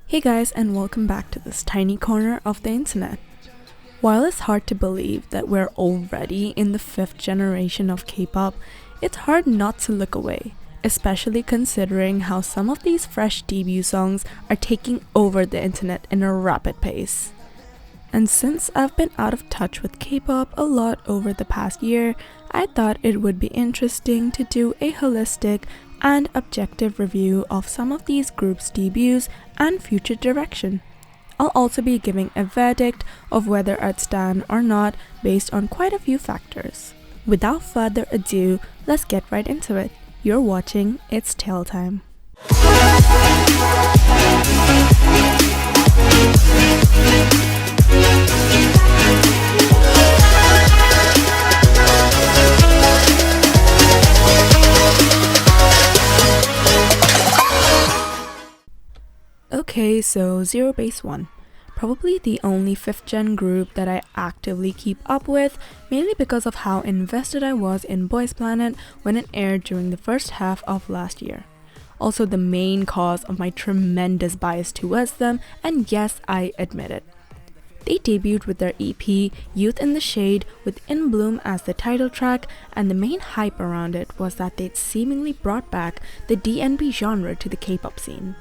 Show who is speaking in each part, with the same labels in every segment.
Speaker 1: Hey guys, and welcome back to this tiny corner of the internet. While it's hard to believe that we're already in the fifth generation of K-pop, it's hard not to look away, especially considering how some of these fresh debut songs are taking over the internet in a rapid pace. And since I've been out of touch with K-pop a lot over the past year, I thought it would be interesting to do a holistic and objective review of some of these groups' debuts and future direction. I'll also be giving a verdict of whether I'd stan or not based on quite a few factors. Without further ado, let's get right into it. You're watching It's Tale Time. Okay, so Zero Base One. Probably the only 5th gen group that I actively keep up with, mainly because of how invested I was in Boys Planet when it aired during the first half of last year. Also the main cause of my tremendous bias towards them, and yes, I admit it. They debuted with their EP, Youth in the Shade, with In Bloom as the title track, and the main hype around it was that they'd seemingly brought back the DNB genre to the K-pop scene.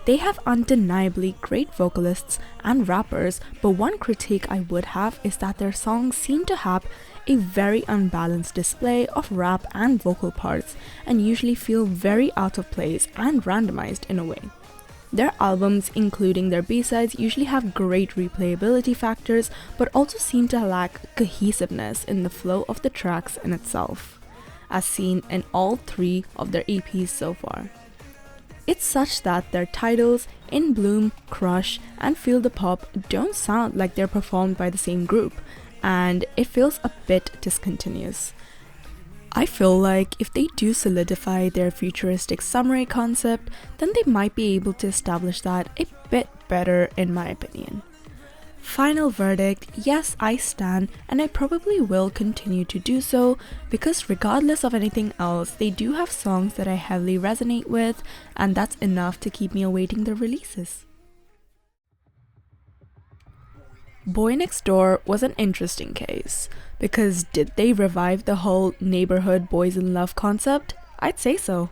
Speaker 1: They have undeniably great vocalists and rappers, but one critique I would have is that their songs seem to have a very unbalanced display of rap and vocal parts, and usually feel very out of place and randomized in a way. Their albums, including their B-sides, usually have great replayability factors, but also seem to lack cohesiveness in the flow of the tracks in itself, as seen in all 3 of their EPs so far. It's such that their titles, In Bloom, Crush, and Feel the Pop don't sound like they're performed by the same group, and it feels a bit discontinuous. I feel like if they do solidify their futuristic samurai concept, then they might be able to establish that a bit better in my opinion. Final verdict, yes, I stan, and I probably will continue to do so because regardless of anything else, they do have songs that I heavily resonate with, and that's enough to keep me awaiting their releases. Boy Next Door was an interesting case, because did they revive the whole neighborhood boys in love concept? I'd say so.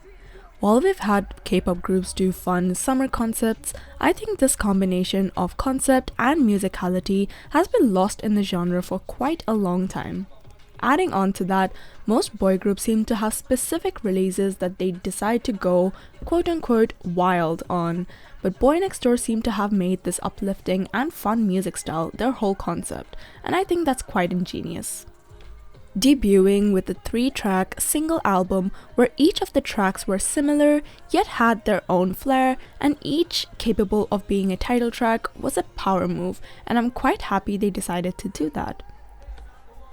Speaker 1: While we've had K-pop groups do fun summer concepts, I think this combination of concept and musicality has been lost in the genre for quite a long time. Adding on to that, most boy groups seem to have specific releases that they decide to go quote-unquote wild on, but Boy Next Door seem to have made this uplifting and fun music style their whole concept, and I think that's quite ingenious. Debuting with a 3-track single album where each of the tracks were similar yet had their own flair and each capable of being a title track was a power move, and I'm quite happy they decided to do that.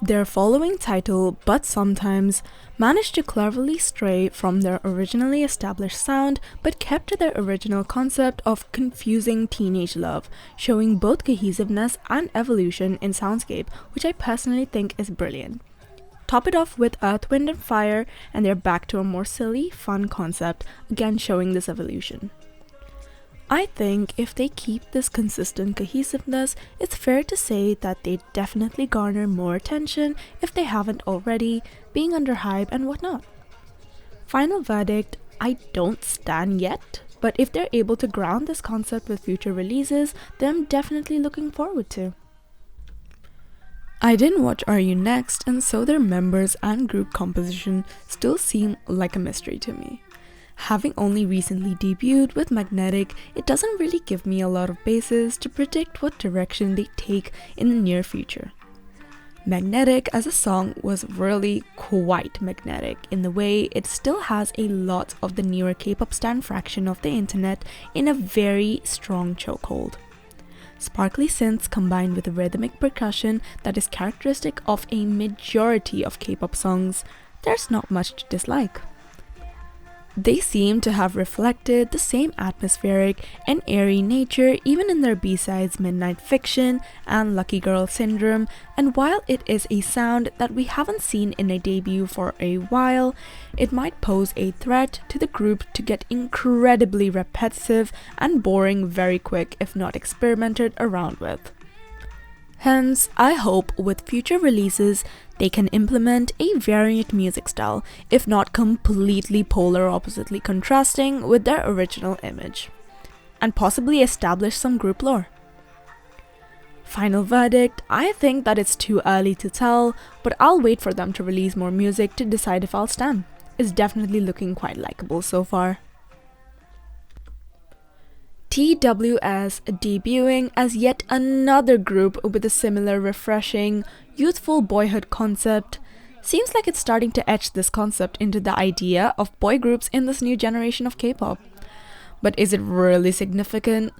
Speaker 1: Their following title, But Sometimes, managed to cleverly stray from their originally established sound but kept to their original concept of confusing teenage love, showing both cohesiveness and evolution in soundscape, which I personally think is brilliant. Top it off with Earth, Wind and Fire, and they're back to a more silly, fun concept, again showing this evolution. I think if they keep this consistent cohesiveness, it's fair to say that they definitely garner more attention if they haven't already, being under hype and whatnot. Final verdict, I don't stan yet, but if they're able to ground this concept with future releases, then I'm definitely looking forward to. I didn't watch Are You Next, and so their members and group composition still seem like a mystery to me. Having only recently debuted with Magnetic, it doesn't really give me a lot of basis to predict what direction they take in the near future. Magnetic as a song was really quite magnetic in the way it still has a lot of the newer K-pop stan fraction of the internet in a very strong chokehold. Sparkly synths combined with rhythmic percussion that is characteristic of a majority of K-pop songs, there's not much to dislike. They seem to have reflected the same atmospheric and airy nature even in their B-sides Midnight Fiction and Lucky Girl Syndrome, and while it is a sound that we haven't seen in a debut for a while, it might pose a threat to the group to get incredibly repetitive and boring very quick if not experimented around with. Hence, I hope with future releases, they can implement a variant music style, if not completely polar oppositely contrasting with their original image, and possibly establish some group lore. Final verdict, I think that it's too early to tell, but I'll wait for them to release more music to decide if I'll stan. It's definitely looking quite likable so far. TWS debuting as yet another group with a similar refreshing, youthful boyhood concept. Seems like it's starting to etch this concept into the idea of boy groups in this new generation of K-pop. But is it really significant?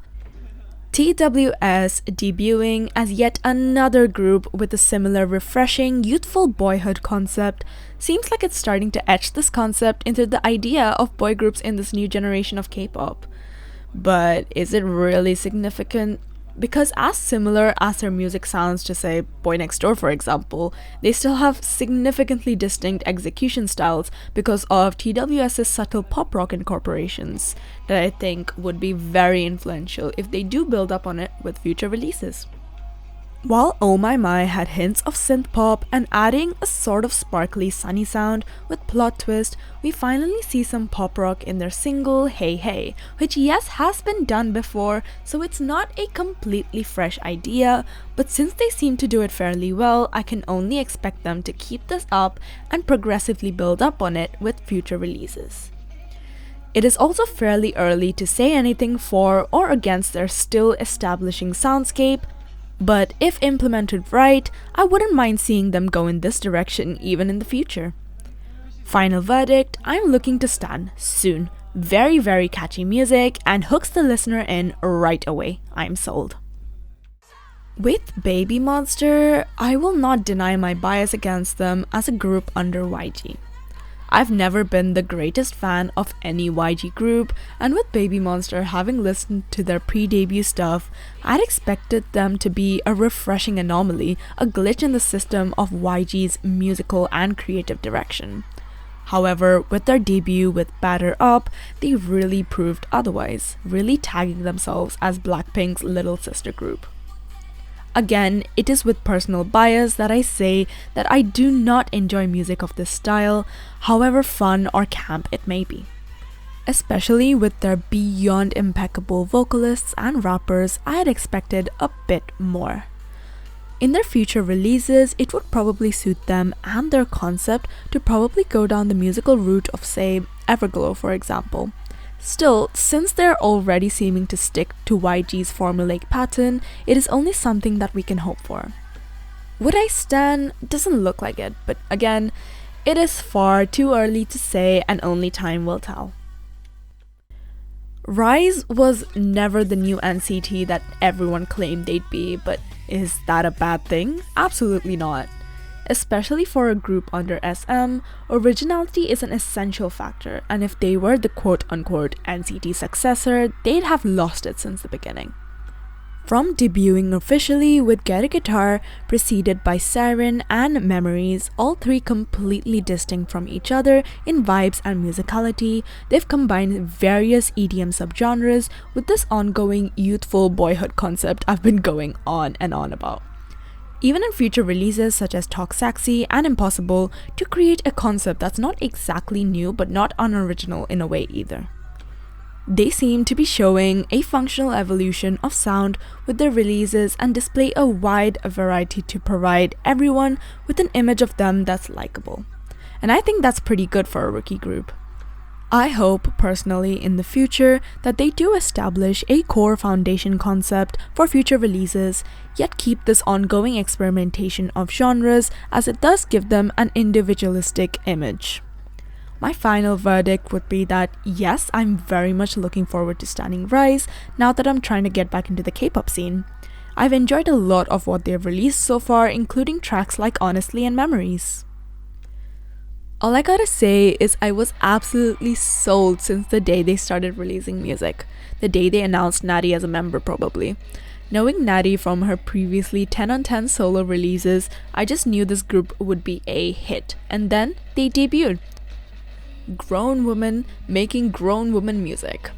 Speaker 1: TWS debuting as yet another group with a similar refreshing, youthful boyhood concept. Seems like it's starting to etch this concept into the idea of boy groups in this new generation of K-pop. But is it really significant? Because as similar as their music sounds to say Boy Next Door for example, they still have significantly distinct execution styles because of TWS's subtle pop rock incorporations that I think would be very influential if they do build up on it with future releases. While Oh My My had hints of synth pop and adding a sort of sparkly sunny sound with plot twist, we finally see some pop rock in their single Hey Hey, which yes has been done before, so it's not a completely fresh idea, but since they seem to do it fairly well, I can only expect them to keep this up and progressively build up on it with future releases. It is also fairly early to say anything for or against their still establishing soundscape, but if implemented right, I wouldn't mind seeing them go in this direction even in the future. Final verdict, I'm looking to stan soon. Very, very catchy music and hooks the listener in right away. I'm sold. With Baby Monster, I will not deny my bias against them as a group under YG. I've never been the greatest fan of any YG group, and with Baby Monster having listened to their pre-debut stuff, I'd expected them to be a refreshing anomaly, a glitch in the system of YG's musical and creative direction. However, with their debut with Batter Up, they really proved otherwise, really tagging themselves as Blackpink's little sister group. Again, it is with personal bias that I say that I do not enjoy music of this style, however fun or camp it may be. Especially with their beyond impeccable vocalists and rappers, I had expected a bit more. In their future releases, it would probably suit them and their concept to probably go down the musical route of, say, Everglow for example. Still, since they're already seeming to stick to YG's formulaic pattern, it is only something that we can hope for. Would I stan? Doesn't look like it, but again, it is far too early to say and only time will tell. Rise was never the new NCT that everyone claimed they'd be, but is that a bad thing? Absolutely not. Especially for a group under SM, originality is an essential factor, and if they were the quote-unquote NCT successor, they'd have lost it since the beginning. From debuting officially with Get a Guitar, preceded by Siren and Memories, all three completely distinct from each other in vibes and musicality, they've combined various EDM subgenres with this ongoing youthful boyhood concept I've been going on and on about. Even in future releases such as Talk Sexy and Impossible, to create a concept that's not exactly new but not unoriginal in a way either. They seem to be showing a functional evolution of sound with their releases and display a wide variety to provide everyone with an image of them that's likable. And I think that's pretty good for a rookie group. I hope, personally, in the future that they do establish a core foundation concept for future releases, yet keep this ongoing experimentation of genres as it does give them an individualistic image. My final verdict would be that yes, I'm very much looking forward to Standing Rise now that I'm trying to get back into the K-pop scene. I've enjoyed a lot of what they've released so far, including tracks like Honestly and Memories. All I gotta say is I was absolutely sold since the day they started releasing music. The day they announced Natty as a member, probably. Knowing Natty from her previously 10 on 10 solo releases, I just knew this group would be a hit. And then they debuted. Grown women making grown woman music.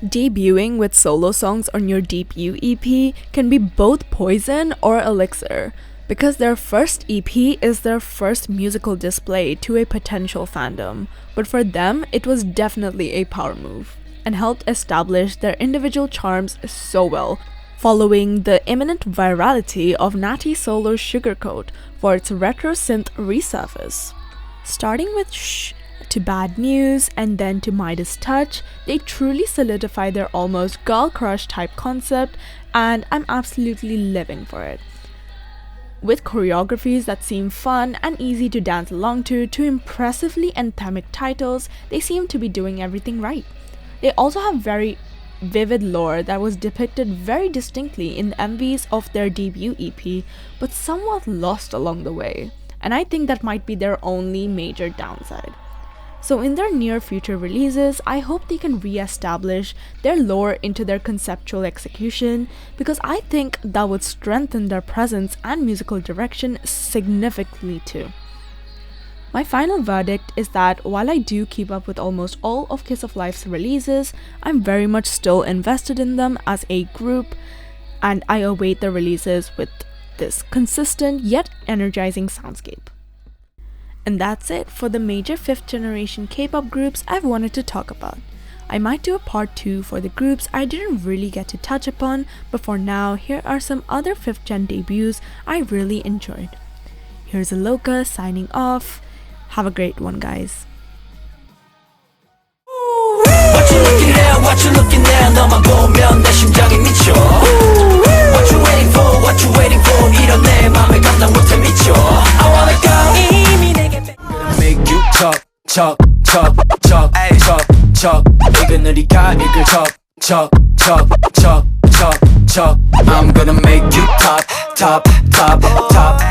Speaker 1: Debuting with solo songs on your debut EP can be both poison or elixir, because their first EP is their first musical display to a potential fandom, but for them it was definitely a power move, and helped establish their individual charms so well, following the imminent virality of Natty's solo Sugarcoat for its retro synth resurface. Starting with Shh to Bad News and then to Midas Touch, they truly solidified their almost girl crush type concept, and I'm absolutely living for it. With choreographies that seem fun and easy to dance along to impressively anthemic titles, they seem to be doing everything right. They also have very vivid lore that was depicted very distinctly in the MVs of their debut EP, but somewhat lost along the way, and I think that might be their only major downside. So in their near future releases, I hope they can re-establish their lore into their conceptual execution, because I think that would strengthen their presence and musical direction significantly too. My final verdict is that while I do keep up with almost all of Kiss of Life's releases, I'm very much still invested in them as a group, and I await their releases with this consistent yet energizing soundscape. And that's it for the major 5th generation K-pop groups I've wanted to talk about. I might do a part 2 for the groups I didn't really get to touch upon, but for now, here are some other 5th gen debuts I really enjoyed. Here's Aloka signing off. Have a great one, guys.
Speaker 2: What you looking at? What you looking at? 너만 보면 내 심장이 미쳐. What you waiting for? What you waiting for? 이런 내 맘을 감당 못해 미쳐. I wanna go. 이미 내게 make you talk, talk, talk, talk, talk, talk. 이건 우리가 읽을 talk, talk, talk, talk, talk, talk. I'm gonna make you top, top, top, top.